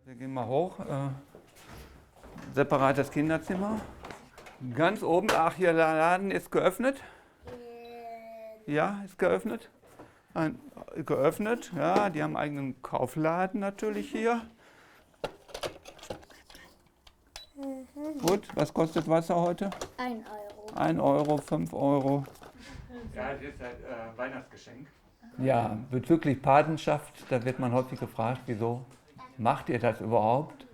Wir gehen mal hoch. Separates Kinderzimmer. Ganz oben, ach, hier der Laden ist geöffnet. Ja, ist geöffnet. Geöffnet, ja, die haben einen eigenen Kaufladen natürlich hier. Gut, was kostet Wasser heute? 1 Euro. 1 Euro, 5 Euro. Ja, das ist halt Weihnachtsgeschenk. Ja, bezüglich Patenschaft, da wird man häufig gefragt, wieso macht ihr das überhaupt?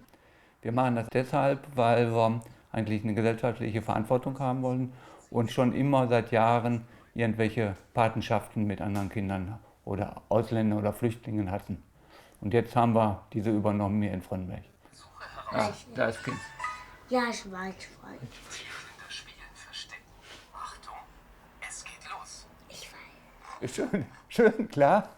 Wir machen das deshalb, weil wir eigentlich eine gesellschaftliche Verantwortung haben wollen und schon immer seit Jahren irgendwelche Patenschaften mit anderen Kindern oder Ausländern oder Flüchtlingen hatten. Und jetzt haben wir diese übernommen hier in Frönnberg. Ja, da ist Kind. Ja, ich weiß. Zielführender Spielen verstecken. Achtung, es geht los. Ich weiß. Ist schön, klar.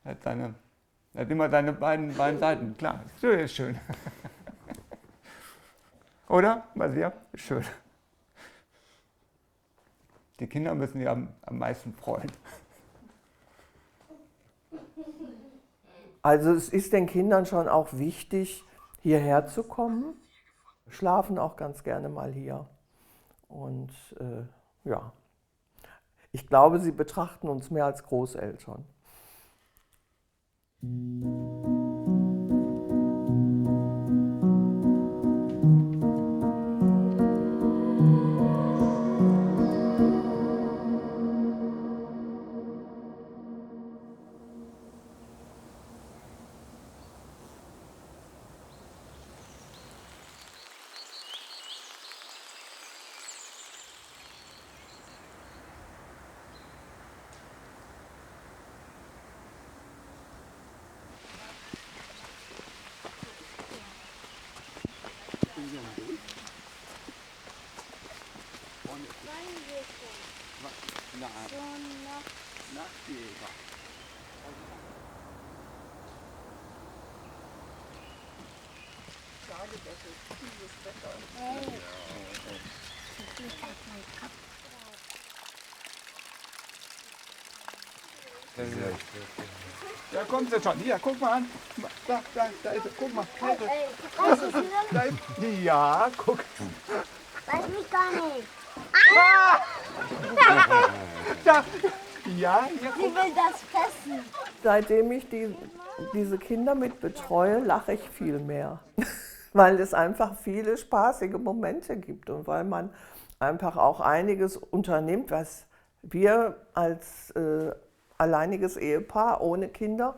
Hat immer seine beiden Seiten, klar. Ist schön. Oder, Masia? Ist schön. Die Kinder müssen sich am meisten freuen. Also es ist den Kindern schon auch wichtig, hierher zu kommen. Schlafen auch ganz gerne mal hier. Und ja, ich glaube, sie betrachten uns mehr als Großeltern. Ja, kommt sie schon. Hier, guck mal an. Da ist sie. Guck mal. Da ist, ja, guck. Weiß mich gar nicht. Da. Ja, hier, Sie will das fressen. Seitdem ich diese Kinder mit betreue, lache ich viel mehr. Weil es einfach viele spaßige Momente gibt und weil man einfach auch einiges unternimmt, was wir als alleiniges Ehepaar ohne Kinder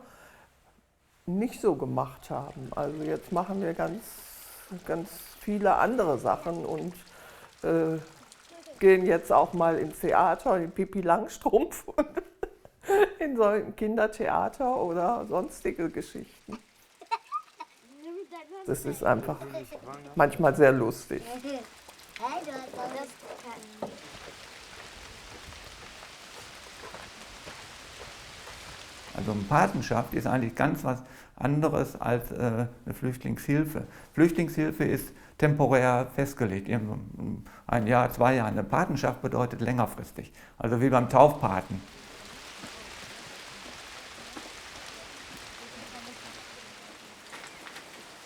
nicht so gemacht haben. Also jetzt machen wir ganz viele andere Sachen und gehen jetzt auch mal ins Theater, in Pippi Langstrumpf und in so ein Kindertheater oder sonstige Geschichten. Das ist einfach manchmal sehr lustig. Hey, du hast das getan. Also eine Patenschaft ist eigentlich ganz was anderes als eine Flüchtlingshilfe. Flüchtlingshilfe ist temporär festgelegt, ein Jahr, 2 Jahre. Eine Patenschaft bedeutet längerfristig, also wie beim Taufpaten.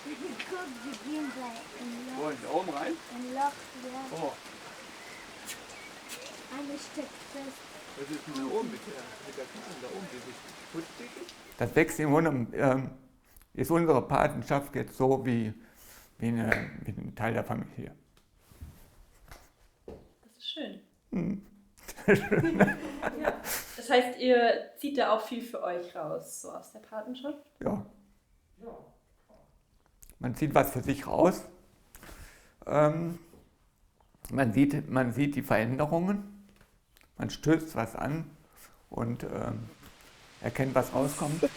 Guck, die gehen gleich in Wo, da oben rein? ein Loch. Ja. Oh, Eine steckt fest. was ist denn da oben mit der Kleinen da oben, diese Schutzdicke? Das wächst im Grunde, ist unsere Patenschaft jetzt so wie ein Teil der Familie. Das ist schön. Ja. Das heißt, ihr zieht da auch viel für euch raus, so aus der Patenschaft? Ja. Man zieht was für sich raus. Man sieht die Veränderungen. Man stößt was an und erkennt, was rauskommt.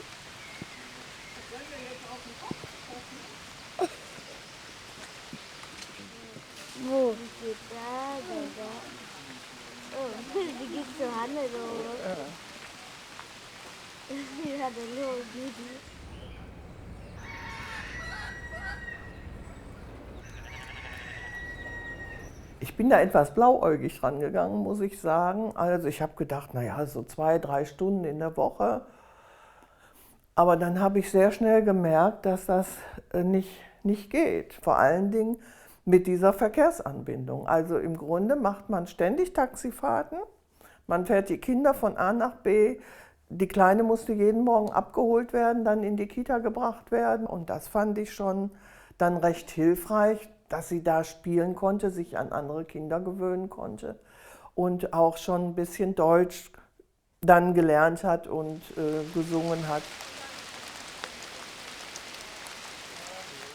Wo? Die geht da. Oh, die geht zur Hanne los. Die hat eine hohe Baby. Ich bin da etwas blauäugig rangegangen, muss ich sagen. Also ich habe gedacht, naja, so 2, 3 Stunden in der Woche. Aber dann habe ich sehr schnell gemerkt, dass das nicht geht. Vor allen Dingen mit dieser Verkehrsanbindung. Also im Grunde macht man ständig Taxifahrten. Man fährt die Kinder von A nach B. Die Kleine musste jeden Morgen abgeholt werden, dann in die Kita gebracht werden. Und das fand ich schon dann recht hilfreich, dass sie da spielen konnte, sich an andere Kinder gewöhnen konnte und auch schon ein bisschen Deutsch dann gelernt hat und gesungen hat.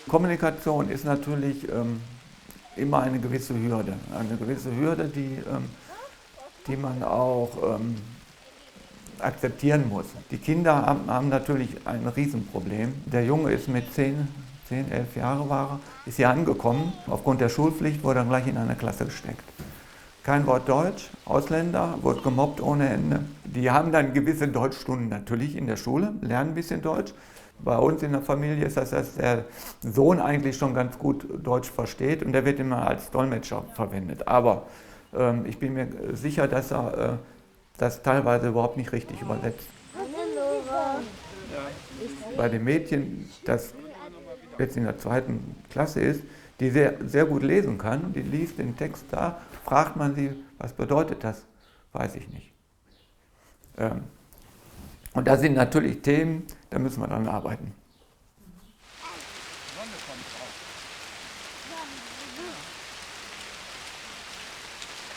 Kommunikation ist natürlich immer eine gewisse Hürde. Eine gewisse Hürde, die man auch akzeptieren muss. Die Kinder haben natürlich ein Riesenproblem. Der Junge ist mit 10, 11 Jahre war er, ist hier angekommen. Aufgrund der Schulpflicht wurde er gleich in eine Klasse gesteckt. Kein Wort Deutsch, Ausländer, wurde gemobbt ohne Ende. Die haben dann gewisse Deutschstunden natürlich in der Schule, lernen ein bisschen Deutsch. Bei uns in der Familie ist das, dass der Sohn eigentlich schon ganz gut Deutsch versteht und der wird immer als Dolmetscher verwendet. Aber ich bin mir sicher, dass er das teilweise überhaupt nicht richtig übersetzt. Bei den Mädchen, das jetzt in der 2. Klasse ist, die sehr, sehr gut lesen kann, die liest den Text da, fragt man sie, was bedeutet das? Weiß ich nicht. Und das sind natürlich Themen, da müssen wir dran arbeiten.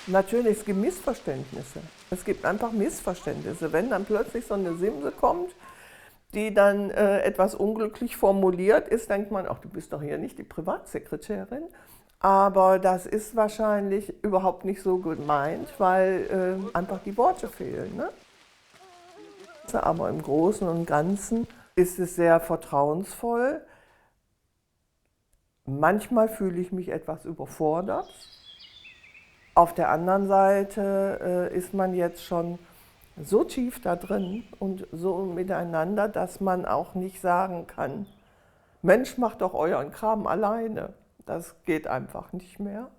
Natürlich, es gibt Missverständnisse. Es gibt einfach Missverständnisse. Wenn dann plötzlich so eine Simse kommt, die dann etwas unglücklich formuliert ist, denkt man, ach, du bist doch hier nicht die Privatsekretärin. Aber das ist wahrscheinlich überhaupt nicht so gemeint, weil einfach die Worte fehlen. Ne? Aber im Großen und Ganzen ist es sehr vertrauensvoll. Manchmal fühle ich mich etwas überfordert. Auf der anderen Seite ist man jetzt schon so tief da drin und so miteinander, dass man auch nicht sagen kann, Mensch, macht doch euren Kram alleine. Das geht einfach nicht mehr.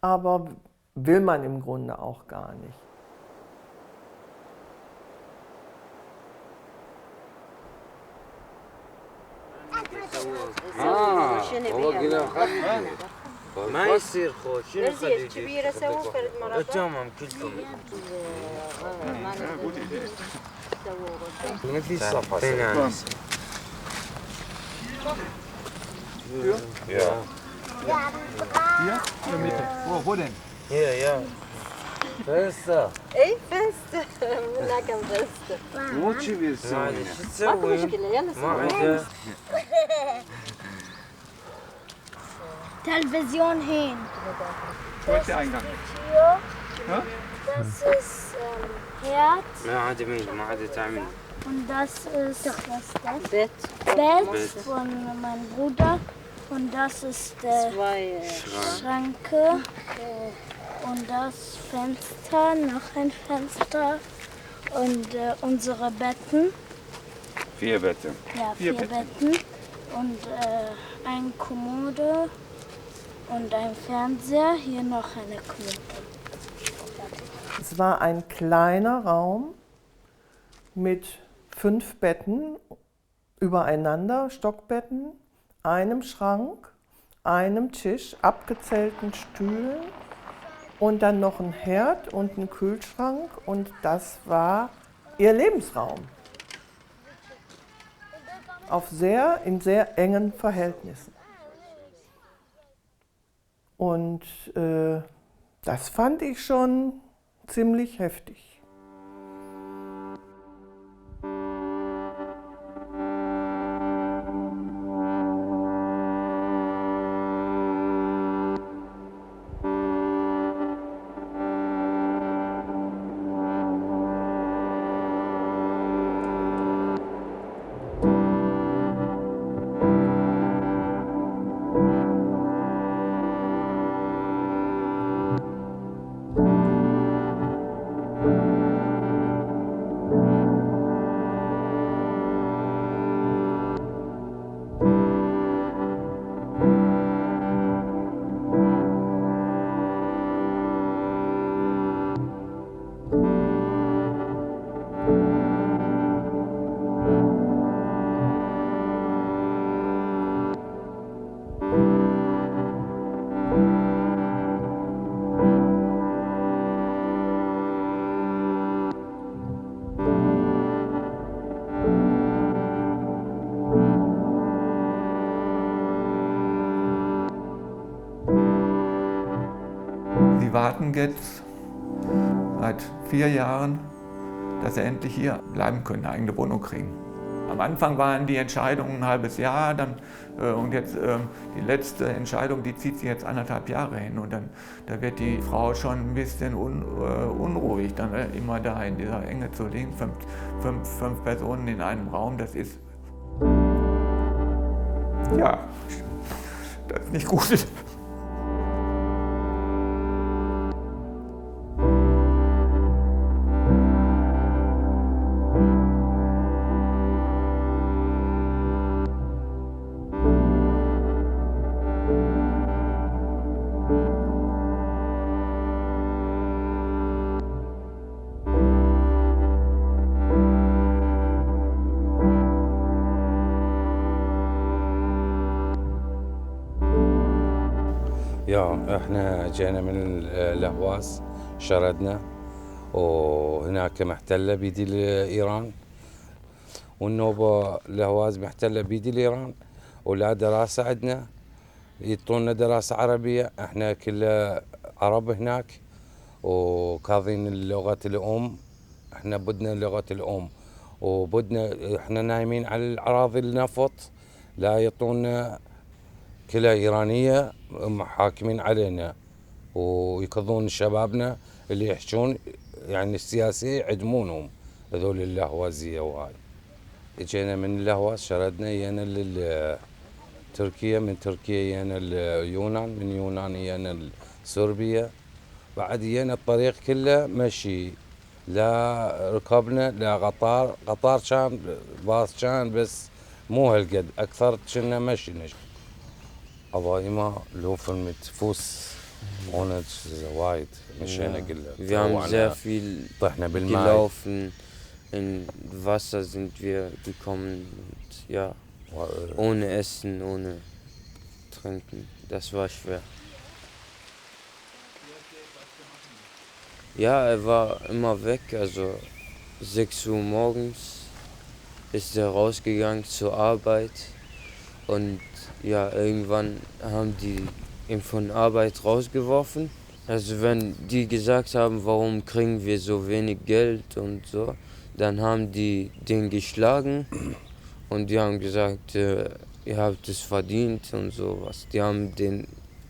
Aber will man im Grunde auch gar nicht. هو كده ما يصير خوش شنو خليه كبيره سووا فرد مره تمام كلكم ما في صفه Ja. Hier? In der Mitte. Wo denn? Hier, ja. Fenster. اي فزت هناك فزت مو كبير سوي. شو تسوي؟ ماكو مشكلة يلا ما عنده. Television hin. Wo ist der Eingang? Hier. Das ist Herd. ما عاد مين ما عاد تعمل. Und das ist das بيت Bett von meinem Bruder. Und das ist der Schranke. Und das Fenster, noch ein Fenster. Und unsere Betten. 4 Betten. Ja, 4 Betten. Und ein Kommode. Und ein Fernseher. Hier noch eine Kommode. Es war ein kleiner Raum mit 5 Betten übereinander, Stockbetten, einem Schrank, einem Tisch, abgezählten Stühlen und dann noch ein Herd und ein Kühlschrank und das war ihr Lebensraum. In sehr engen Verhältnissen. Und das fand ich schon ziemlich heftig. die warten jetzt seit 4 Jahren, dass sie endlich hier bleiben können, eine eigene Wohnung kriegen. Am Anfang waren die Entscheidungen ein halbes Jahr, und jetzt die letzte Entscheidung, die zieht sich jetzt 1,5 Jahre hin. Und dann da wird die Frau schon ein bisschen unruhig, dann immer da in dieser Enge zu liegen. Fünf Personen in einem Raum, das ist, ja, das ist nicht gut. احنا جينا من الاهواز، شردنا وهناك محتله بيد ايران، والنوبه الاهواز محتله بيد ايران، ولا دراسه عندنا يعطونا دراسه عربيه، احنا كلها عرب هناك وكاظين اللغه الام، احنا بدنا لغه الام وبدنا احنا نايمين على الاراضي النفط، لا يعطونا كلها إيرانية محاكمين علينا ويكضون شبابنا اللي يحشون يعني السياسية يعدمونهم هذول الأهوازية وهاي. جينا من الأهواز شردنا جينا لتركيا، من تركيا جينا اليونان، من يونان جينا سوربيا، بعد جينا الطريق كله مشي، لا ركبنا لا قطار كان باص كان بس مو هالقد، أكثر كنا مشي Aber immer laufen mit Fuß, ohne weit. Wir haben sehr viel gelaufen, in Wasser sind wir gekommen, und ja, ohne Essen, ohne Trinken, das war schwer. Ja, er war immer weg, also 6 Uhr morgens ist er rausgegangen zur Arbeit und ja, irgendwann haben die ihn von Arbeit rausgeworfen. Also wenn die gesagt haben, warum kriegen wir so wenig Geld und so, dann haben die den geschlagen und die haben gesagt, ihr habt es verdient und sowas. Die haben den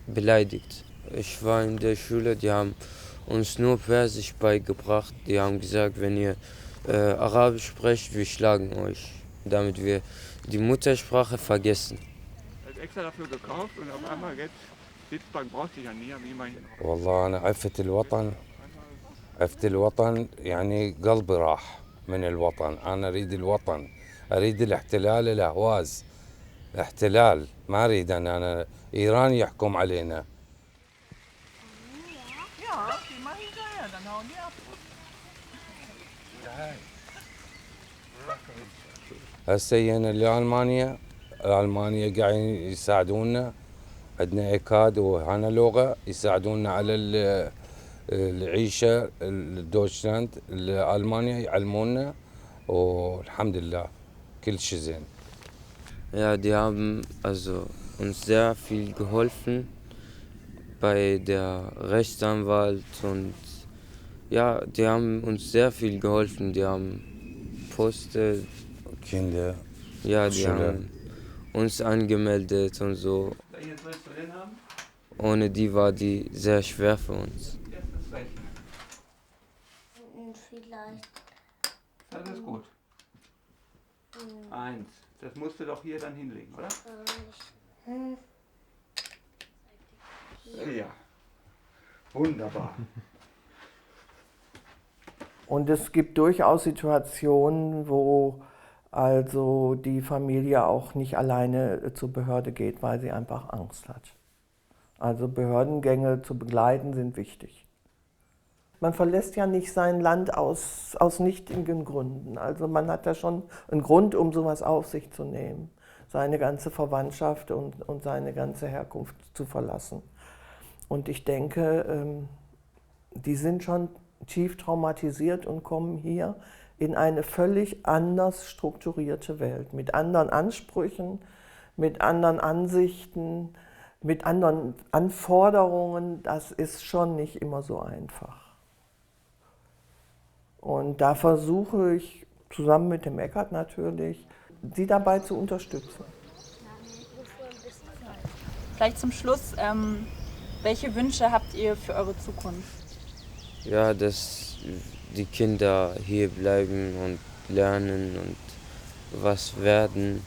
beleidigt. Ich war in der Schule, die haben uns nur Persisch beigebracht. Die haben gesagt, wenn ihr Arabisch sprecht, wir schlagen euch, damit wir die Muttersprache vergessen. Extra dafür gekauft und auf einmal jetzt Sitzbank braucht sich ja nie, wie man. والله أنا عفت الوطن يعني قلبي راح من الوطن، أنا أريد الوطن، أريد الاحتلال الأهواز، احتلال، ما أريد أنا إيران يحكم علينا. هسه جينا لألمانيا، ألمانيا قاعدين يساعدونا، عندنا إيكاد وهنا لغة يساعدونا على العيشة، دويتشلاند، ألمانيا يعلمونا والحمد لله كل شيء زين. Ja, die haben also uns sehr viel geholfen bei der Rechtsanwalt und ja, die haben uns sehr viel geholfen. Die haben Posten, Kinder, ja, die haben uns angemeldet und so. Ohne die war die sehr schwer für uns. Vielleicht. Das ist gut. 1. Das musst du doch hier dann hinlegen, oder? Ja. Wunderbar. Und es gibt durchaus Situationen, wo also die Familie auch nicht alleine zur Behörde geht, weil sie einfach Angst hat. Also Behördengänge zu begleiten sind wichtig. Man verlässt ja nicht sein Land aus nichtigen Gründen. Also man hat ja schon einen Grund, um sowas auf sich zu nehmen, seine ganze Verwandtschaft und seine ganze Herkunft zu verlassen. Und ich denke, die sind schon tief traumatisiert und kommen hier in eine völlig anders strukturierte Welt, mit anderen Ansprüchen, mit anderen Ansichten, mit anderen Anforderungen, das ist schon nicht immer so einfach. Und da versuche ich zusammen mit dem Eckart natürlich, sie dabei zu unterstützen. Vielleicht zum Schluss, welche Wünsche habt ihr für eure Zukunft? Ja, dass die Kinder hier bleiben und lernen und was werden.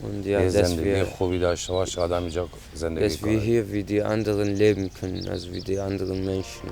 Und ja, dass wir hier wie die anderen leben können, also wie die anderen Menschen.